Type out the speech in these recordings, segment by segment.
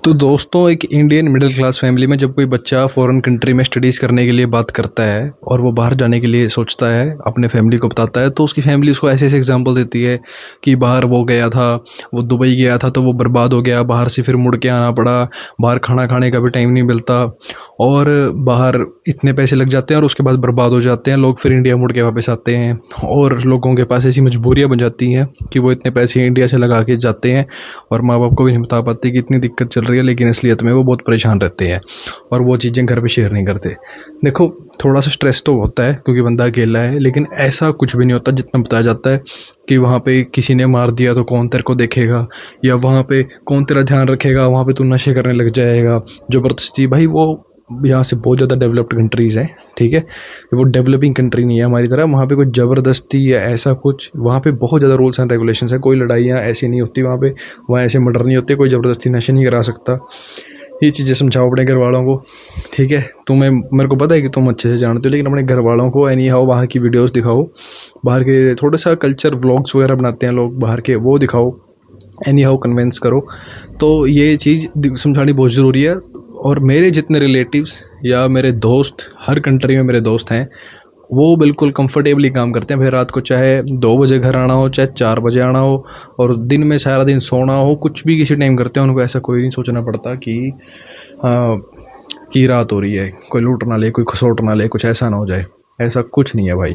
तो दोस्तों, एक इंडियन मिडिल क्लास फैमिली में जब कोई बच्चा फॉरेन कंट्री में स्टडीज़ करने के लिए बात करता है और वो बाहर जाने के लिए सोचता है, अपने फैमिली को बताता है, तो उसकी फैमिली उसको ऐसे ऐसे एग्जांपल देती है कि बाहर वो गया था, वो दुबई गया था तो वो बर्बाद हो गया, बाहर से फिर मुड़ के आना पड़ा, बाहर खाना खाने का भी टाइम नहीं मिलता और बाहर इतने पैसे लग जाते हैं और उसके बाद बर्बाद हो जाते हैं लोग, फिर इंडिया मुड़ के वापस आते हैं और लोगों के पास ऐसी मजबूरियाँ बन जाती हैं कि वो इतने पैसे इंडिया से लगा के जाते हैं और माँ बाप को भी नहीं बता पाते कि इतनी दिक्कत चल रही है, लेकिन असलियत में वो बहुत परेशान रहते हैं और वो चीज़ें घर पे शेयर नहीं करते। देखो, थोड़ा सा स्ट्रेस तो होता है क्योंकि बंदा अकेला है, लेकिन ऐसा कुछ भी नहीं होता जितना बताया जाता है कि वहाँ पे किसी ने मार दिया तो कौन तेरे को देखेगा, या वहाँ पे कौन तेरा ध्यान रखेगा, वहाँ पे तू नशे करने लग जाएगा ज़बरदस्ती। भाई वो यहाँ से बहुत ज़्यादा डेवलप्ड कंट्रीज़ हैं, ठीक है, वो डेवलपिंग कंट्री नहीं है हमारी तरह। वहाँ पे कोई ज़बरदस्ती या ऐसा कुछ, वहाँ पे बहुत ज़्यादा रूल्स एंड रेगुलेशंस है, कोई लड़ाइयाँ ऐसी नहीं होती वहाँ पे, वहाँ ऐसे मर्डर नहीं होते, कोई ज़बरदस्ती नशे नहीं करा सकता। ये चीज़ें समझाओ अपने घर वालों को, ठीक है। तुम्हें, मेरे को पता है कि तुम अच्छे से जानते हो, लेकिन अपने घर वालों को एनी हाउ वहाँ की वीडियोज़ दिखाओ, बाहर के थोड़ा सा कल्चर व्लॉग्स वगैरह बनाते हैं लोग बाहर के, वो दिखाओ, एनी हाउ कन्विंस करो। तो ये चीज़ समझानी बहुत ज़रूरी है। और मेरे जितने रिलेटिव्स या मेरे दोस्त, हर कंट्री में मेरे दोस्त हैं, वो बिल्कुल कंफर्टेबली काम करते हैं। फिर रात को चाहे 2 बजे घर आना हो, चाहे 4 बजे आना हो, और दिन में सारा दिन सोना हो, कुछ भी किसी टाइम करते हैं। उनको ऐसा कोई नहीं सोचना पड़ता कि रात हो रही है, कोई लूट ना ले, कोई खसोट ना ले, कुछ ऐसा ना हो जाए। ऐसा कुछ नहीं है भाई।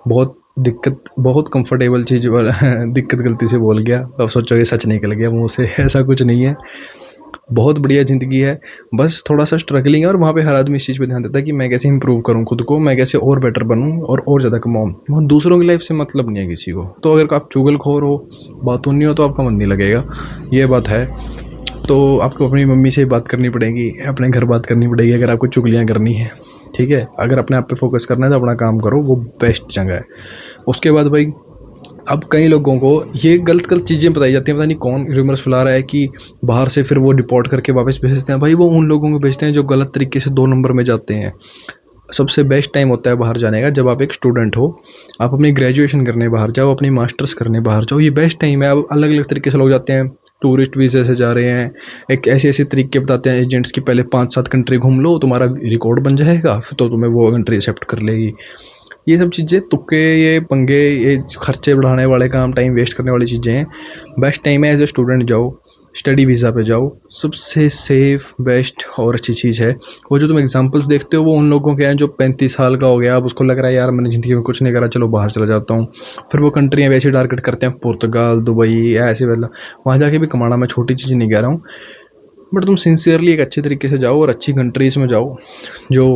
बहुत दिक्कत, बहुत कंफर्टेबल चीज़ वाला दिक्कत गलती से बोल गया, अब सोचोगे सच निकल गया मुँह से। ऐसा कुछ नहीं है, बहुत बढ़िया ज़िंदगी है। बस थोड़ा सा स्ट्रगलिंग है और वहाँ पे हर आदमी इस चीज़ पे ध्यान देता है कि मैं कैसे इंप्रूव करूँ खुद को, मैं कैसे और बेटर बनूँ और ज़्यादा कमाऊँ। वहाँ दूसरों की लाइफ से मतलब नहीं है किसी को। तो अगर आप चुगलखोर हो, बातूनी हो, तो आपका मन नहीं लगेगा, ये बात है। तो आपको अपनी मम्मी से बात करनी पड़ेगी, अपने घर बात करनी पड़ेगी अगर आपको चुगलियाँ करनी है, ठीक है। अगर अपने आप पे फोकस करना है तो अपना काम करो, वो बेस्ट जगह है। उसके बाद भाई, अब कई लोगों को ये गलत गलत चीज़ें बताई जाती हैं, पता नहीं कौन रूमर्स फैला रहा है कि बाहर से फिर वो डिपोर्ट करके वापस भेजते हैं। भाई वो उन लोगों को भेजते हैं जो गलत तरीके से 2 नंबर में जाते हैं। सबसे बेस्ट टाइम होता है बाहर जाने का जब आप एक स्टूडेंट हो, आप अपनी ग्रेजुएशन करने बाहर जाओ, अपनी मास्टर्स करने बाहर जाओ, ये बेस्ट टाइम है। अब अलग अलग तरीके से लोग जाते हैं, टूरिस्ट वीज़े से जा रहे हैं, एक ऐसे ऐसे तरीके बताते हैं एजेंट्स की, पहले 5-7 कंट्री घूम लो, तुम्हारा रिकॉर्ड बन जाएगा, फिर तो तुम्हें वो कंट्री एक्सेप्ट कर लेगी। ये सब चीज़ें तुक्के, ये पंगे, ये खर्चे बढ़ाने वाले काम, टाइम वेस्ट करने वाली चीज़ें हैं। बेस्ट टाइम है एज ए स्टूडेंट जाओ, स्टडी वीज़ा पे जाओ, सबसे सेफ, बेस्ट और अच्छी चीज़ है। वो जो तुम एग्जांपल्स देखते हो वो उन लोगों के हैं जो 35 साल का हो गया, अब उसको लग रहा है यार मैंने ज़िंदगी में कुछ नहीं करा, चलो बाहर चला जाता हूँ। फिर वो कंट्रियाँ वैसे टारगेट करते हैं, पुर्तगाल, दुबई, ऐसे, मतलब वहाँ जाके भी कमाना, मैं छोटी चीज़ नहीं कह रहा हूँ, बट तुम सिंसियरली एक अच्छे तरीके से जाओ और अच्छी कंट्रीज़ में जाओ जो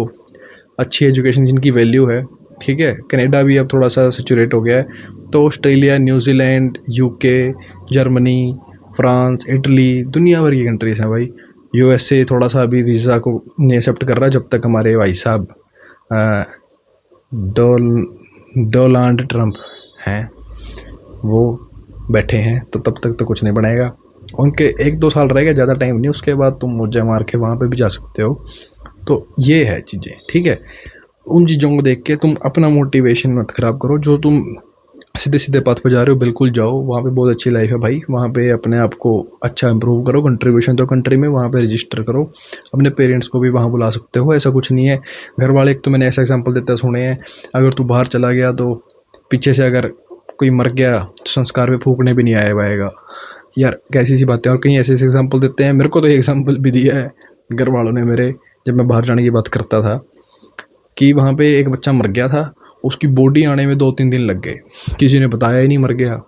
अच्छी एजुकेशन, जिनकी वैल्यू है, ठीक है। कनाडा भी अब थोड़ा सा सेचुरेट हो गया है, तो Australia, New Zealand, UK, Germany, France, Italy, दुनिया भर की कंट्रीज़ हैं भाई। यूएसए थोड़ा सा अभी वीज़ा को नहीं एक्सेप्ट कर रहा, जब तक हमारे भाई साहब डोनाल्ड ट्रंप हैं वो बैठे हैं, तो तब तक तो कुछ नहीं बनेगा। उनके 1-2 साल रहेगा, ज़्यादा टाइम नहीं, उसके बाद तुम मुझे मार के वहाँ पे भी जा सकते हो। तो ये है चीज़ें, ठीक है। उन चीज़ों को देख के तुम अपना मोटिवेशन मत ख़राब करो। जो तुम सीधे सीधे पाथ पे जा रहे हो, बिल्कुल जाओ, वहाँ पे बहुत अच्छी लाइफ है भाई। वहाँ पे अपने आप को अच्छा इंप्रूव करो, कंट्रीब्यूशन तो कंट्री में वहाँ पे रजिस्टर करो, अपने पेरेंट्स को भी वहाँ बुला सकते हो, ऐसा कुछ नहीं है। घर वाले, एक तो मैंने ऐसा एग्जांपल देते सुने हैं, अगर तू बाहर चला गया तो पीछे से अगर कोई मर गया तो संस्कार पे फूकने भी नहीं आया पाएगा। यार कैसी सी बातें। और कहीं ऐसे ऐसे एग्जाम्पल देते हैं, मेरे को तो ये एग्जाम्पल भी दिया है घर वालों ने मेरे, जब मैं बाहर जाने की बात करता था, कि वहाँ पे एक बच्चा मर गया था, उसकी बॉडी आने में 2-3 दिन लग गए, किसी ने बताया ही नहीं मर गया।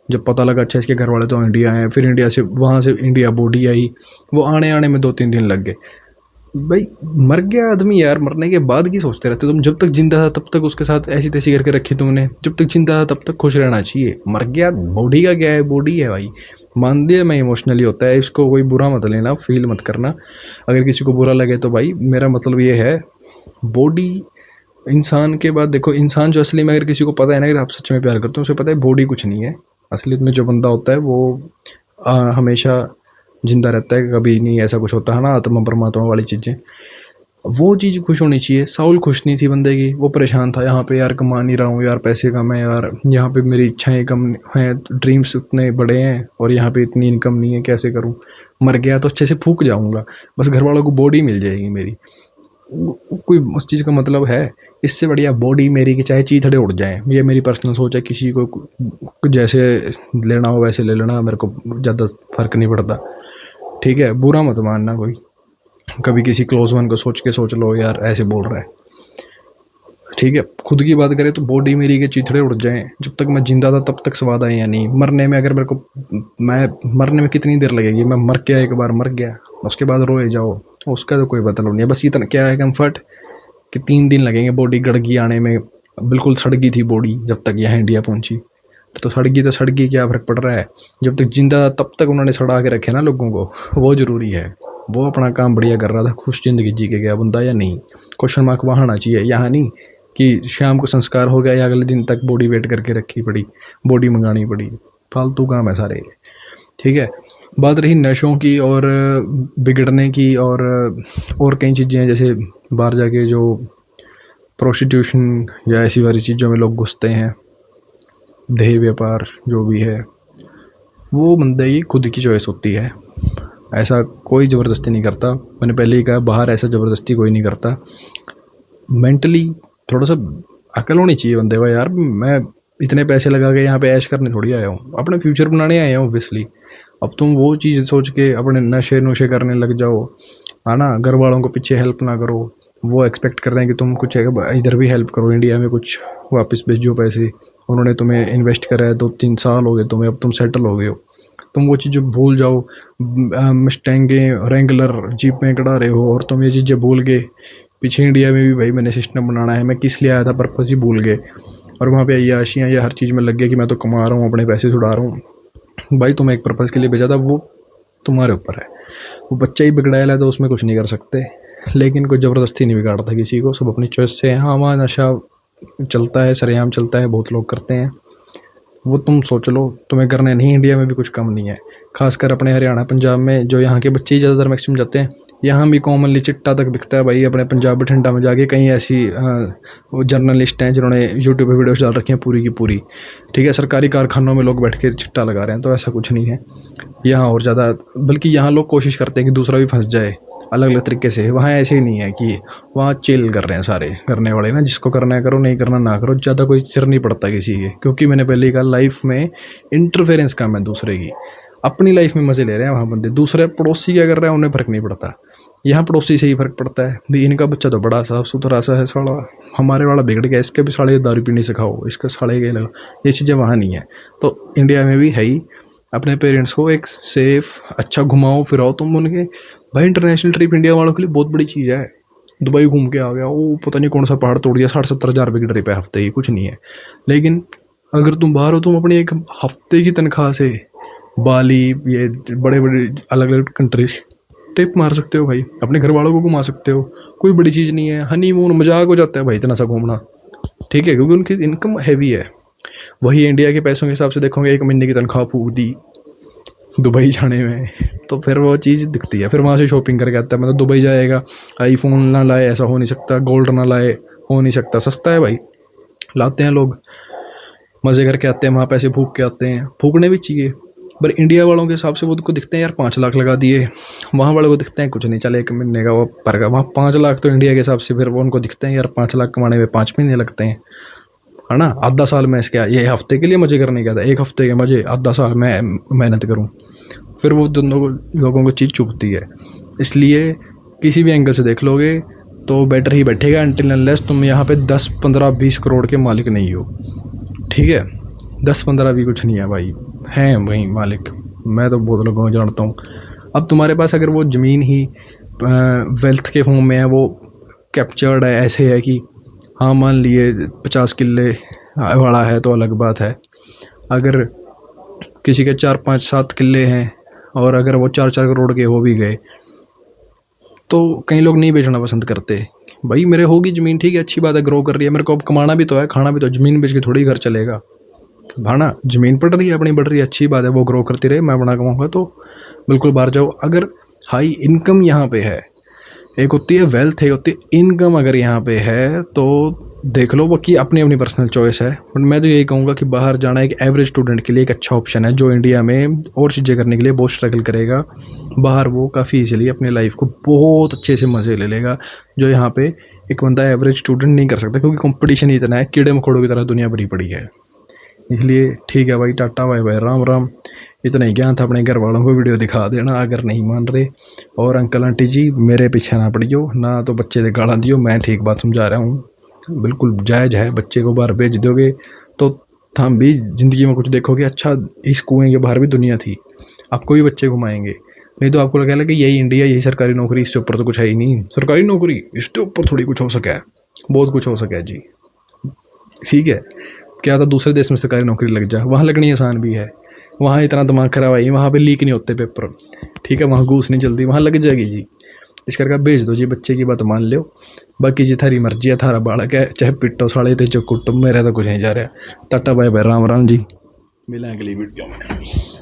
जब पता लगा अच्छा इसके घर वाले तो इंडिया हैं, फिर इंडिया से, वहाँ से इंडिया बॉडी आई, वो आने में 2-3 दिन लग गए। भाई मर गया आदमी यार, मरने के बाद की सोचते रहते हो तुम? जब तक जिंदा था तब तक उसके साथ ऐसी तैसी करके रखी तुमने, जब तक जिंदा था तब तक खुश रहना चाहिए। मर गया, बॉडी का क्या है, बॉडी है भाई। मान दिया मैं, इमोशनली होता है, इसको कोई बुरा मत लेना, फील मत करना। अगर किसी को बुरा लगे तो भाई मेरा मतलब ये है, बॉडी इंसान के बाद देखो, इंसान जो असली में, अगर किसी को पता है ना कि आप सच में प्यार करते हो, उसे पता है बॉडी कुछ नहीं है। असलियत में जो बंदा होता है वो हमेशा जिंदा रहता है, कभी नहीं ऐसा कुछ होता है ना, आत्मा परमात्मा वाली चीज़ें, वो चीज़ खुश होनी चाहिए। साउल खुश नहीं थी बंदे की, वो परेशान था, यहाँ पे यार कमा नहीं रहा हूँ, यार पैसे कम है, यार यहाँ पे मेरी इच्छाएं कम हैं, ड्रीम्स उतने बड़े हैं और यहाँ पे इतनी इनकम नहीं है, कैसे करूँ। मर गया तो अच्छे से फूक जाऊँगा, बस घर वालों को बॉडी मिल जाएगी मेरी। कोई उस चीज़ का मतलब है? इससे बढ़िया बॉडी मेरी कि चाहे चीथड़े उड़ जाएँ, ये मेरी पर्सनल सोच है। किसी को जैसे लेना हो वैसे ले लेना, मेरे को ज़्यादा फ़र्क नहीं पड़ता, ठीक है? बुरा मत मानना कोई, कभी किसी क्लोज़ वन को सोच के सोच लो यार ऐसे बोल रहा है, ठीक है? खुद की बात करें तो बॉडी मेरी के चीथड़े उड़ जाएँ, जब तक मैं ज़िंदा था तब तक स्वाद आए या नहीं। मरने में अगर मेरे को, मैं मरने में कितनी देर लगेगी? मैं मर गया, एक बार मर गया, उसके बाद रोए जाओ, उसका तो कोई मतलब नहीं है। बस इतना क्या है कम्फ़र्ट कि 3 दिन लगेंगे बॉडी गड़गी आने में। बिल्कुल सड़ गई थी बॉडी जब तक यहाँ इंडिया पहुँची, तो सड़ गई तो सड़ गई, क्या फ़र्क पड़ रहा है? जब तक जिंदा तब तक उन्होंने सड़ा के रखे ना लोगों को, वो ज़रूरी है। वो अपना काम बढ़िया कर रहा था, खुश ज़िंदगी जी के गया बंदा या नहीं? क्वेश्चन मार्क वहाँ आना चाहिए, यहाँ नहीं कि शाम को संस्कार हो गया या अगले दिन तक बॉडी वेट करके रखी पड़ी, बॉडी मंगानी पड़ी। फालतू काम है सारे, ठीक है? बात रही नशों की और बिगड़ने की और कई चीज़ें हैं, जैसे बाहर जाके जो प्रोस्टिट्यूशन या ऐसी वाली चीज़ों में लोग घुसते हैं, देह व्यापार जो भी है, वो बंदे की खुद की चॉइस होती है, ऐसा कोई ज़बरदस्ती नहीं करता। मैंने पहले ही कहा, बाहर ऐसा ज़बरदस्ती कोई नहीं करता। मेंटली थोड़ा सा अकल होनी चाहिए बंदे को यार। मैं इतने पैसे लगा के यहाँ पे ऐश करने थोड़ी आया हूँ, अपने फ्यूचर बनाने आया हूँ ऑब्वियसली। अब तुम वो चीज़ सोच के अपने नशे नुशे करने लग जाओ, है ना? घर वालों को पीछे हेल्प ना करो, वो एक्सपेक्ट कर रहे हैं कि तुम कुछ इधर भी हेल्प करो, इंडिया में कुछ वापस भेजो पैसे। उन्होंने तुम्हें इन्वेस्ट करा है, 2-3 साल हो गए तुम्हें, अब तुम सेटल हो गए हो, तुम वो चीज़ें भूल जाओ। मस्टैंगे रेंगुलर जीप में कड़ा रहे हो और तुम ये चीज़ें भूल गए। पीछे इंडिया में भी भाई मैंने सिस्टम बनाना है, मैं किस लिए आया था पर्पस ही भूल गए, और वहाँ पे अय्याशियाँ या हर चीज़ में लग गया कि मैं तो कमा रहा हूँ, अपने पैसे छुड़ा रहा हूँ। भाई तुम्हें एक पर्पस के लिए भेजा था, वो तुम्हारे ऊपर है। वो बच्चा ही बिगड़ाया है तो उसमें कुछ नहीं कर सकते, लेकिन कोई ज़बरदस्ती नहीं बिगाड़ता किसी को, सब अपनी चॉइस से। हाँ, वहाँ नशा चलता है, सरेआम चलता है, बहुत लोग करते हैं, वो तुम सोच लो, तुम्हें करना नहीं। इंडिया में भी कुछ कम नहीं है, खासकर अपने हरियाणा पंजाब में, जो यहाँ के बच्चे ही ज़्यादातर मैक्सिमम जाते हैं। यहाँ भी कॉमनली चिट्टा तक बिकता है भाई, अपने पंजाब बठिंडा में जाके। कई ऐसी वो जर्नलिस्ट हैं जिन्होंने यूट्यूब पे वीडियोस डाल रखी हैं पूरी की पूरी, ठीक है? सरकारी कारखानों में लोग बैठ के चिट्टा लगा रहे हैं, तो ऐसा कुछ नहीं है यहाँ। और ज़्यादा बल्कि यहाँ लोग कोशिश करते हैं कि दूसरा भी फंस जाए अलग अलग तरीके से। वहाँ ऐसे ही नहीं है कि वहाँ चिल कर रहे हैं सारे करने वाले ना, जिसको करना है करो, नहीं करना ना करो, ज़्यादा कोई सिर नहीं पड़ता किसी के। क्योंकि मैंने पहले ही कहा, लाइफ में इंटरफेरेंस कम है दूसरे की, अपनी लाइफ में मज़े ले रहे हैं वहाँ बंदे। दूसरे पड़ोसी क्या कर रहे हैं उन्हें फ़र्क नहीं पड़ता, यहाँ पड़ोसी से ही फ़र्क पड़ता है भी इनका बच्चा तो बड़ा साफ सुथरा सा है, साला हमारे वाला बिगड़ गया, इसके भी साले दारू पीने सिखाओ, इसका साले के लगा। ये चीज़ें वहाँ नहीं है, तो इंडिया में भी है ही। अपने पेरेंट्स को एक सेफ़ अच्छा घुमाओ फिराओ तुम उनके। भाई इंटरनेशनल ट्रिप इंडिया वालों के लिए बहुत बड़ी चीज़ है। दुबई घूम के आ गया, वो पता नहीं कौन सा पहाड़ तोड़ दिया, 60-70 हज़ार रुपये की ट्रिप है हफ्ते की, कुछ नहीं है। लेकिन अगर तुम बाहर हो, तुम अपनी एक हफ्ते की तनख्वाह से बाली, ये बड़े बड़े अलग अलग कंट्री ट्रिप मार सकते हो भाई, अपने घर वालों को घुमा सकते हो। कोई बड़ी चीज़ नहीं है, हनीमून मजाक हो जाता है भाई इतना सा घूमना, ठीक है? क्योंकि उनकी इनकम हैवी है। वही इंडिया के पैसों के हिसाब से देखोगे, 1 महीने की तनख्वाह फूक दी दुबई जाने में, तो फिर वो चीज़ दिखती है। फिर वहाँ से शॉपिंग करके आता है, मतलब दुबई जाएगा, आईफोन ना लाए ऐसा हो नहीं सकता, गोल्ड ना लाए हो नहीं सकता, सस्ता है भाई, लाते हैं लोग, मज़े करके आते हैं वहाँ, पैसे फूक के आते हैं, फूकने भी चाहिए। पर इंडिया वालों के हिसाब से वो को दिखते हैं यार 5 लाख लगा दिए, वहाँ वालों को दिखते हैं कुछ नहीं, चले 1 महीने का वो पर का, वहाँ 5 लाख तो इंडिया के हिसाब से फिर वो उनको दिखते हैं यार 5 लाख कमाने में 5 महीने लगते हैं, है ना? आधा साल में इसके ये हफ्ते के लिए मज़े करने का था, 1 हफ्ते के मज़े, आधा साल मैं मेहनत करूँ, फिर वो दोनों लोगों को चीज़ चुभती है। इसलिए किसी भी एंगल से देख लोगे तो बेटर ही बैठेगा, अनटिल अनलेस तुम यहाँ पे 10, 15, 20 करोड़ के मालिक नहीं हो, ठीक है? 10-15 भी कुछ नहीं है भाई, हैं वही मालिक, मैं तो बहुत लोगों को जानता हूँ। अब तुम्हारे पास अगर वो ज़मीन ही वेल्थ के फॉर्म में है, वो कैप्चर्ड है, ऐसे है कि हाँ मान लिए 50 किले वाला है तो अलग बात है। अगर किसी के 4, 5, 7 किले हैं और अगर वो 4-4 करोड़ के हो भी गए, तो कई लोग नहीं बेचना पसंद करते। भाई मेरे होगी ज़मीन, ठीक है, अच्छी बात है, ग्रो कर रही है, मेरे को अब कमाना भी तो है, खाना भी तो, ज़मीन बेच के थोड़ी घर चलेगा भाना। ज़मीन पड़ रही है अपनी, बढ़ रही है, अच्छी बात है, वो ग्रो करती रहे, मैं बना कमाऊँगा तो बिल्कुल बाहर जाओ। अगर हाई इनकम यहाँ पे है, एक होती है वेल्थ, एक होती है इनकम, अगर यहाँ पे है तो देख लो, बाकी अपनी अपनी पर्सनल चॉइस है। बट मैं तो यही कहूँगा कि बाहर जाना एक एवरेज स्टूडेंट के लिए एक अच्छा ऑप्शन है, जो इंडिया में और चीज़ें करने के लिए बहुत स्ट्रगल करेगा। बाहर वो काफ़ी इजीली अपनी लाइफ को बहुत अच्छे से मज़े ले लेगा, जो यहाँ पे एक बंदा एवरेज स्टूडेंट नहीं कर सकता, क्योंकि कंपटीशन ही इतना है, कीड़े मकोड़ों की तरह दुनिया भरी पड़ी है। इसलिए ठीक है भाई, tata bye bye, Ram Ram. इतना ही ज्ञान था, अपने घर वालों को वीडियो दिखा देना अगर नहीं मान रहे। और अंकल आंटी जी, मेरे पीछे ना पड़ियो ना, तो बच्चे से गाला दियो, मैं ठीक बात समझा रहा हूँ। बिल्कुल जायज़ है, बच्चे को बाहर भेज दोगे तो हम भी ज़िंदगी में कुछ देखोगे। अच्छा, इस कुएँ के बाहर भी दुनिया थी, आपको भी बच्चे घुमाएंगे। नहीं तो आपको लगेगा कि यही इंडिया, यही सरकारी नौकरी, इससे ऊपर तो कुछ है ही नहीं। सरकारी नौकरी, इसके ऊपर थोड़ी कुछ हो सका है, बहुत कुछ हो सका है जी। ठीक है, क्या था दूसरे देश में सरकारी नौकरी लग जा, वहाँ लगनी आसान भी है। वहाँ इतना दिमाग खराब है, वहाँ पे लीक नहीं होते पेपर। ठीक है, वहाँ घूस नहीं चलती, वहाँ लग जाएगी जी। इस करके भेज दो जी, बच्चे की बात मान लो। बाकी जी थारी मर्जी है, थारा बालक है, चाहे पिट्टो साले थे जो कुटुंब, मेरा तो कुछ नहीं जा रहा। Tata bye bye, Ram Ram ji, मिलें अगली वीडियो में।